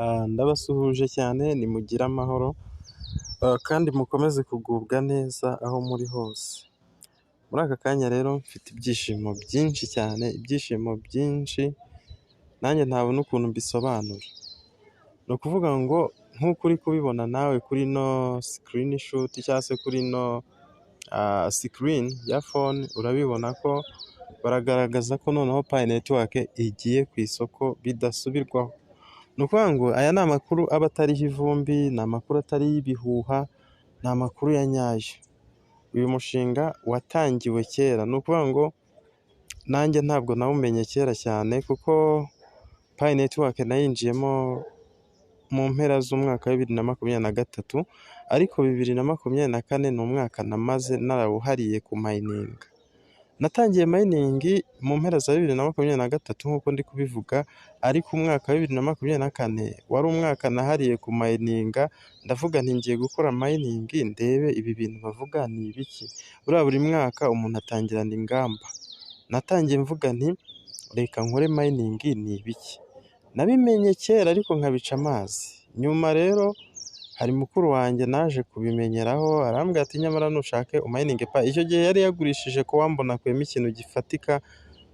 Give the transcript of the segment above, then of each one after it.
Ndabasuhuje cyane nimugire amahoro kandi mukomeze kugubwa neza aho muri hose. Muri aka kanya rero mfite ibyishimo byinshi cyane, ibyishimo byinshi nanjye ntabona ukuntu mbisobanura. Ni ukuvuga ngo nk'uko uri kubibona nawe kuri ino screenshot cyangwa se kuri ino screen ya phone, urabibona ko baragaragaza ko noneho Pi Network igiye ku isoko bidasubirwaho. Ni ukuvuga ngo aya ni amakuru aba atariho ivumbi, ni amakuru atariho ibihuha, ni amakuru ya nyayo. Uyu mushinga watangiwe kera, ni ukuvuga ngo nanjye ntabwo nawumenye kera cyane kuko Pi Network nayinjiyemo mu mpera z'umwaka wa 2023, ariko 2024 ni umwaka namaze narawuhariye ku mining. Natangiye mining mu mpera za 2023 nk'uko ndi kubivuga, ariko umwaka wa 2024 wari umwaka nahariye ku mining. Ndavuga nti ngiye gukora mining ndebe ibi bintu bavuga ni ibiki. Buri mwaka umuntu atangirana ingamba. Natangiye mvuga nti reka nkore mining ni ibiki. Nabimenye kera ariko nkabica amazi. Nyuma rero hari mukuru wanjye naje kubimenyeraho, arambwira ati nyamara nushake umining Pi. Icyo gihe yari yagurishije ko wambona kwema ikintu gifatika,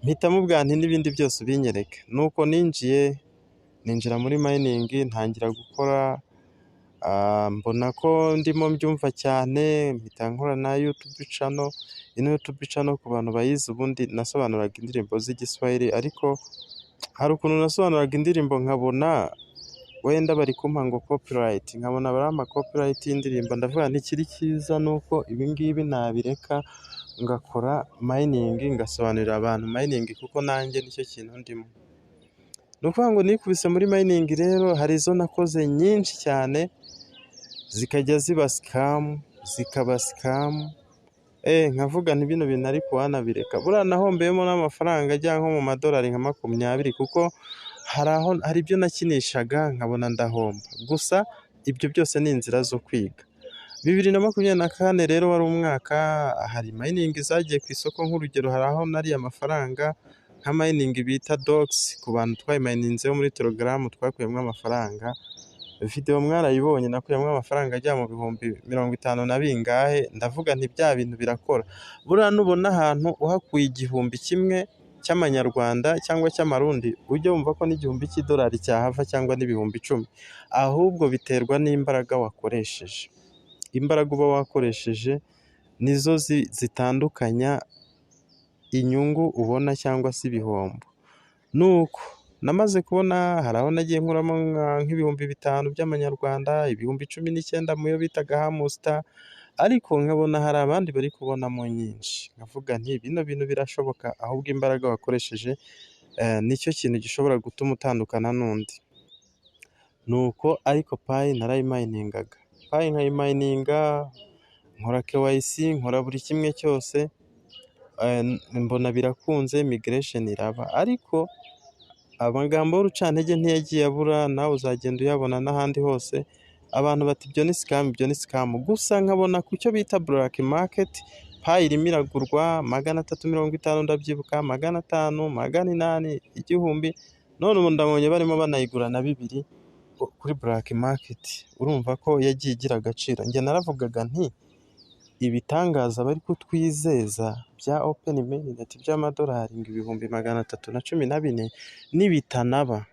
mpitamo ubwa nti n'ibindi byose ubinyereke. Nuko ninjira muri mining, ntangira gukora, mbona ko ndimo mbyumva cyane, mpita nkora na YouTube channel. Ino YouTube channel ku bantu bayizi, ubundi nasobanuraga indirimbo z'igiswahili, ariko hari ukuntu nasobanuraga indirimbo nkabona wenda bari kumpa ngo copyright, nkabona bari ama copyright y'indirimbo. Ndavuga nti ikiri cyiza nuko ibi ngibi nabireka ngakora mining, ngasobanurira abantu mining kuko nanjye nicyo kintu ndimo. Ni ukuvuga ngo nikubise muri mining rero, hari izo nakoze nyinshi cyane zikajya ziba scam, zikaba scam. Nkavuga nti bino bintu ariko wanabireka. Buriya nahombeyemo n'amafaranga ajya nko mu madolari nka 20, kuko hari ibyo nakinishaga nkabona ndahomba. Gusa ibyo byose ni inzira zo kwiga. 2024 rero wari umwaka, hari mining zagiye ku isoko. Nk'urugero, hari aho nari amafaranga nka mining bita Dox, ku bantu twayimayininzeho muri Telegram twakuyemo amafaranga. Video mwarayibonye, nakuyemo amafaranga ajya mu bihumbi 50 na bingahe. Ndavuga nti bya bintu birakora. Buriya nubona ahantu uhakuye 1,000 cy'amanyarwanda cyangwa cy'amarundi, ujye wumva ko n'igihumbi cy'idolari cyahava cyangwa n'ibihumbi 10. Ahubwo biterwa n'imbaraga wakoresheje. Imbaraga uba wakoresheje nizo zitandukanya inyungu ubona cyangwa se ibihombo. Nuko namaze kubona hari aho nagiye nkuramo nk'ibihumbi 5 by'amanyarwanda, ibihumbi 19 muyo bitaga Hamusta, ariko nkabona hari abandi bari kubonamo nyinshi. Nkavuga nti bino bintu birashoboka, ahubwo imbaraga wakoresheje nicyo kintu gishobora gutuma utandukana n'undi. Nuko ariko Pi narayimayiningaga, Pi nkayimayininga, nkora KYC, nkora buri kimwe cyose, mbona birakunze, migration iraba. Ariko amagambo y'urucantege ntiyagiye abura, nawe uzagenda uyabona n'ahandi hose. Abantu bati ibyo ni scam, ibyo ni scam. Gusa nkabona ku cyo bita black market, Pi irimo iragurwa 350, ndabyibuka 500, 800, 1000. None ubu ndabonye barimo banayigura na 2 kuri black market. Urumva ko yagiye igira agaciro. Njye naravugaga nti ibitangaza bari kutwizeza bya open mainnet by'amadolari ibihumbi 314 nibitanaba,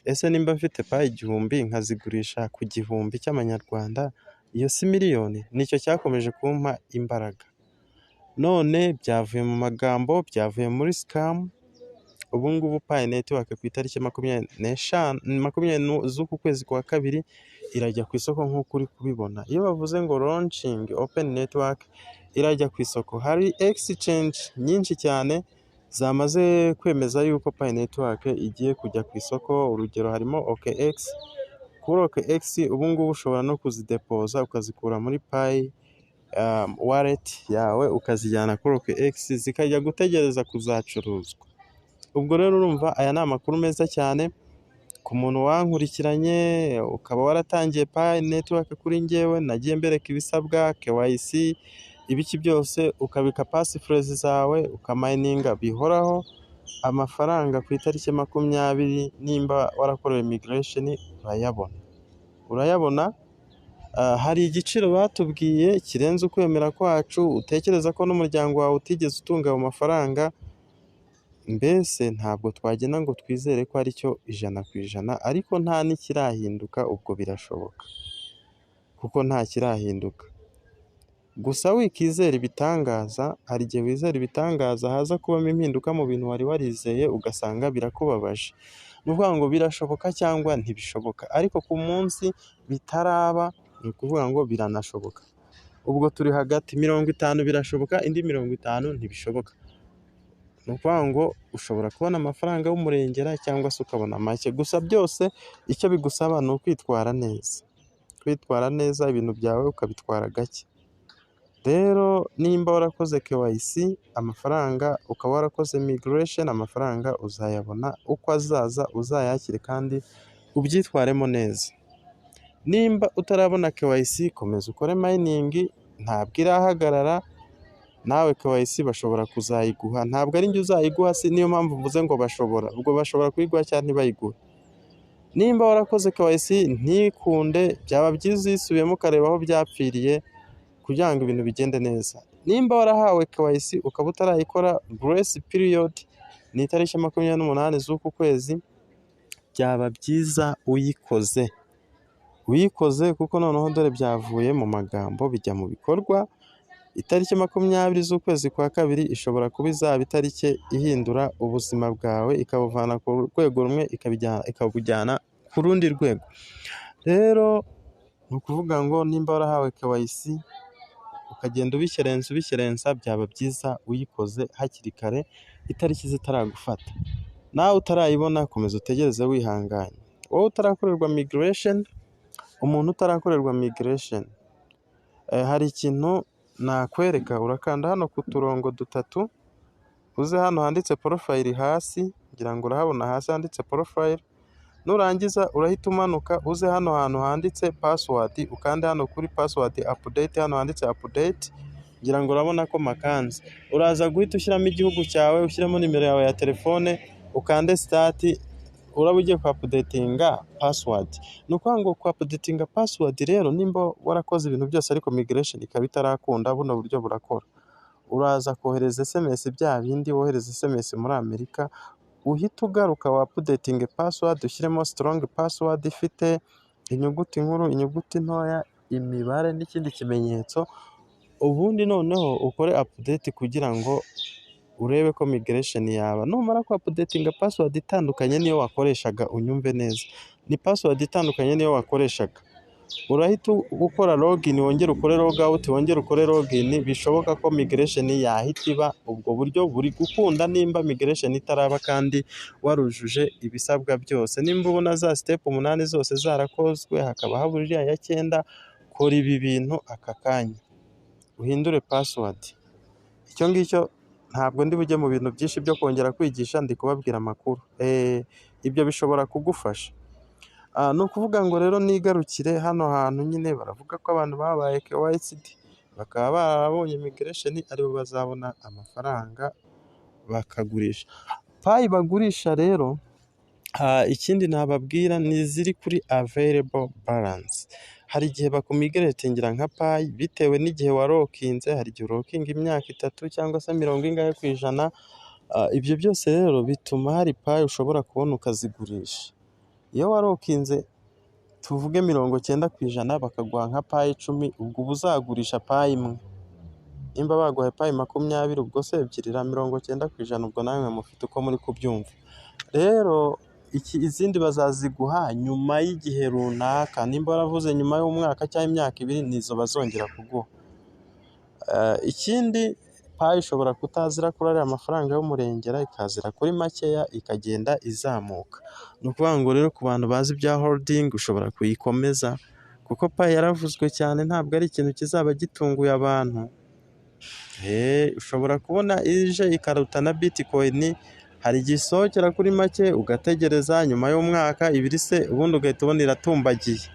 ese nimba mfite Pi 1000 nkazigurisha ku 1000 cy'amanyarwanda, iyo si miliyoni? Nicyo cyakomeje kumpa imbaraga. None byavuye mu magambo, byavuye muri scam. Ubu ngubu Pi Network ku itariki 20 z'uku kwezi kwa kabiri irajya ku isoko nk'uko uri kubibona. Iyo bavuze ngo launching open network, irajya ku isoko. Hari exchange nyinshi cyane zamaze kwemeza yuko Pi Network igiye kujya ku isoko. Urugero harimo OKX. Kuri OKX ubu ngubu ushobora no kuzidepoza ukazikura muri Pi wallet yawe ukazijyana kuri OKX, zikajya gutegereza kuzacuruzwa. Ubwo rero urumva aya ni amakuru meza cyane ku muntu wankurikiranye ukaba waratangiye Pi Network kuri njyewe. Nagiye mbereka ibisabwa, KYC, ibiki byose, ukabika passphrase zawe, ukamininga bihoraho. amafaranga ku itariki 20 nimba warakorewe migration urayabona. Hari igiciro batubwiye kirenze ukwemera kwacu, utekereza ko n'umuryango wawe utigeze utunga ayo mafaranga, mbese ntabwo twagenda ngo twizere ko ari cyo 100%, ariko nta n'ikirahinduka, ubwo birashoboka kuko nta kirahinduka. Gusa wikizera ibitangaza, hari igihe wizera ibitangaza haza kubamo impinduka mu bintu wari warizeye ugasanga birakubabaje. Ni ukuvuga ngo birashoboka cyangwa ntibishoboka, ariko ku munsi bitaraba ni ukuvuga ngo biranashoboka. Ubwo turi hagati 50 birashoboka, indi 50 ntibishoboka. Ni ukuvuga ngo ushobora kubona amafaranga y'umurengera cyangwa se ukabona make. Gusa byose icyo bigusaba ni ukwitwara neza. Kwitwara neza ibintu byawe ukabitwara gake. Rero nimba warakoze KYC amafaranga, ukaba warakoze migration amafaranga uzayabona uko azaza, uzayakire kandi ubyitwaremo neza. Nimba utarabona KYC komeza ukore mining, ntabwo irahagarara. Nawe KYC bashobora kuzayiguha, ntabwo ari njye uzayiguha, niyo mpamvu mvuze ngo bashobora, ubwo bashobora kuyiguha cyangwa ntibayiguhe. Nimba warakoze KYC ntikunde, byaba byiza uyisubiyemo ukareba aho byapfiriye kugira ngo ibintu bigende neza. Nimba warahawe KYC ukaba utarayikora, grace period ni itariki 28 z'uku kwezi, byaba byiza uyikoze kuko noneho dore byavuye mu magambo bijya mu bikorwa. Itariki 20 z'ukwezi kwa kabiri ishobora kuba izaba itariki ihindura ubuzima bwawe, ikabuvana ku rwego rumwe ikabujyana ku rundi rwego. Rero ni ukuvuga ngo nimba warahawe KYC ukagenda ubishyerenza, byaba byiza uyikoze hakiri kare itariki zitaragufata. Nawe utarayibona komeza utegereze wihanganye. Wowe utarakorerwa migration, umuntu utarakorerwa migration, hari ikintu nakwereka. Urakanda hano ku turongo 3, uze hano handitse profile hasi, ngira ngo urahabona hasi handitse profile. Nurangiza urahita umanuka uze hano hantu handitse password, ukande hano kuri password update, hano handitse update, ngira ngo urabona ko makanze. Uraza guhita ushyiramo igihugu cyawe, ushyiramo nimero yawe ya telefone, ukande start, uraba ugiye ku updatinga password. Ni ukuvuga ngo ku updatinga password rero, nimba warakoze ibintu byose ariko migration ikaba itarakunda, buno buryo burakora. Uraza kohereza SMS bya bindi wohereza SMS muri Amerika, uhita ugaruka wa updating password, ushyiremo strong password ifite inyuguti nkuru, inyuguti ntoya, imibare n'ikindi kimenyetso, ubundi noneho ukore update kugira ngo urebe ko migration yaba. Numara ku updating password itandukanye niyo wakoreshaga, unyumve neza, ni password itandukanye niyo wakoreshaga, urahita gukora login, wongere ukore log out, wongere ukore login, bishoboka ko migration yahita iba. Ubwo buryo buri gukunda nimba migration itaraba kandi warujuje ibisabwa byose. Nimba ubona za step 8 zose zarakozwe hakaba haburira ya 9, kora ibi bintu aka kanya uhindure password. Icyo ngicyo ntabwo ndi bujye mu bintu byinshi byo kongera kwigisha, ndi kubabwira amakuru. Ibyo bishobora kugufasha. Ni ukuvuga ngo rero nigarukire hano hantu nyine baravuga ko abantu babaye KYC bakaba barabonye migration aribo bazabona amafaranga bakagurisha. Payi bagurisha rero, ikindi nababwira ni ziri kuri available balance. Hari igihe bakumigratingira nka payi bitewe n'igihe warokinze, hari igihe urokinga imyaka 3 cyangwa se 90%. Ibyo byose rero bituma hari payi ushobora kubona ukazigurisha. Iyo warokinze tuvuge 90% bakaguha nka payi 10, ubwo uzagurisha payi imwe. Nimba baguhaye payi 20, ubwo se ebyirira 90%, ubwo nawe mufite uko muri kubyumva. Rero izindi bazaziguha nyuma y'igihe runaka, nimba waravuze nyuma y'umwaka cyangwa imyaka 2 nizo bazongera kuguha. Ikindi payi ishobora kutazira kuri ariya amafaranga y'umurengera, ikazira kuri makeya ikagenda izamuka. Ni ukuvuga ngo rero ku bantu bazi bya holding ushobora kuyikomeza kuko payi yaravuzwe cyane, ntabwo ari ikintu kizaba gitunguye abantu. Ushobora kubona ije ikaruta na Bitcoin, hari igisohokera kuri make ugategereza nyuma y'umwaka 2 se ubundi ugahita ubona iratumbagiye.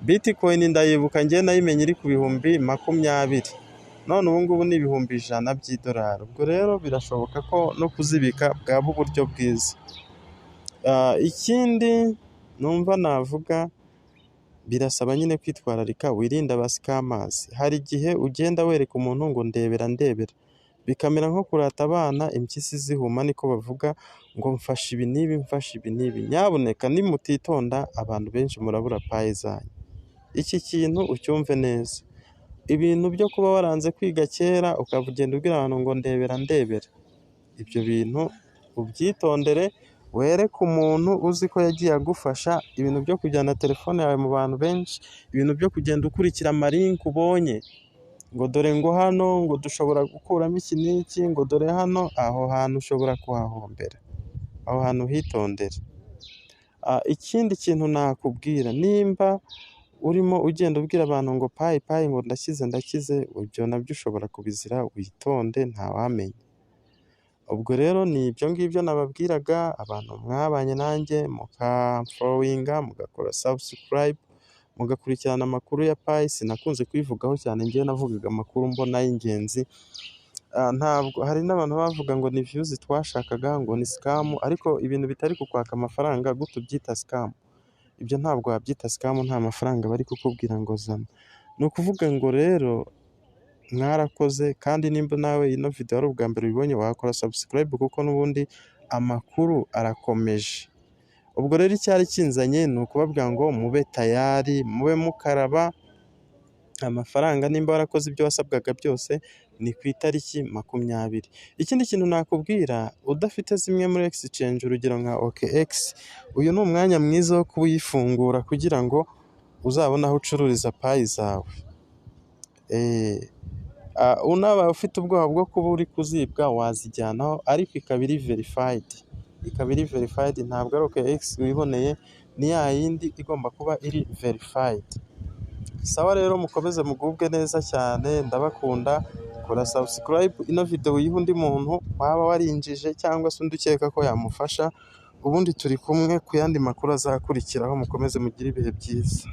Bitcoin ndayibuka njye nayimenye iri ku 20,000. none ubu ngubu ni ibihumbi 100 by'idolari. Ubwo rero birashoboka ko no kuzibika bwaba uburyo bwiza. Ikindi numva navuga, birasaba nyine kwitwararika, wirinde abasikamuzi. Hari igihe ugenda wereka umuntu ngo ndebera, bikamera nko kurata abana impyisi zihuma, niko bavuga, ngo mfashe ibi n'ibi, mfashe ibi n'ibi. Nyabuneka nimutitonda abantu benshi murabura payi zanyu. Iki kintu ucyumve neza. Ibintu byo kuba waranze kwiga kera ukagenda ubwira abantu ngo ndebera, ibyo bintu ubyitondere, wereke umuntu uzi ko yagiye agufasha. Ibintu byo kujyana telefone yawe mu bantu benshi, ibintu byo kugenda ukurikira amalinki ubonye, ngo dore ngo hano ngo dushobora gukuramo iki n'iki, ngo dore hano, aho hantu ushobora kuhahombera, aho hantu hitondere. Ikindi kintu nakubwira, nimba urimo ugenda ubwira abantu ngo payi ngo ndakize, ibyo nabyo ushobora kubizira, witonde ntawamenya. Ubwo rero ni ibyo ngibyo nababwiraga, abantu mwabanye nanjye mukamfolowinga, mugakora subscribe, mugakurikirana amakuru ya payi. Sinakunze kuyivugaho cyane, ngewe navugaga amakuru mbona y'ingenzi. Ntabwo hari n'abantu bavuga ngo ni views twashakaga, ngo ni scam, ariko ibintu bitari kukwaka amafaranga gute ubyita scam? Ibyo ntabwo wabyita scam, nta mafaranga bari kukubwira ngo zana. Ni ukuvuga ngo rero mwarakoze, kandi nimba nawe ino video ari ubwa mbere ubibonye, wakora subscribe, kuko n'ubundi amakuru arakomeje. Ubwo rero icyari kinzanye ni ukubabwira ngo mube tayari, mube mukaraba. Amafaranga nimba warakoze ibyo wasabwaga byose, ni ku itariki 20. Ikindi kintu nakubwira, udafite zimwe muri exchange, urugero nka OKX, uyu ni umwanya mwiza wo kuyifungura kugira ngo uzabone aho ucururiza payi zawe. Unaba ufite ubwoba bwo kuba uri kuzibwa, wazijyanaho, ariko ikaba iri verified, ntabwo ari OKX wiboneye, ni ya yindi igomba kuba iri verified. Sawa rero, mukomeze mugubwe neza cyane, ndabakunda. Kora subscribe, ino video uyihe undi muntu waba warinjije cyangwa se undi ukeka ko yamufasha. Ubundi turi kumwe ku yandi makuru azakurikiraho. Mukomeze mugire ibihe byiza.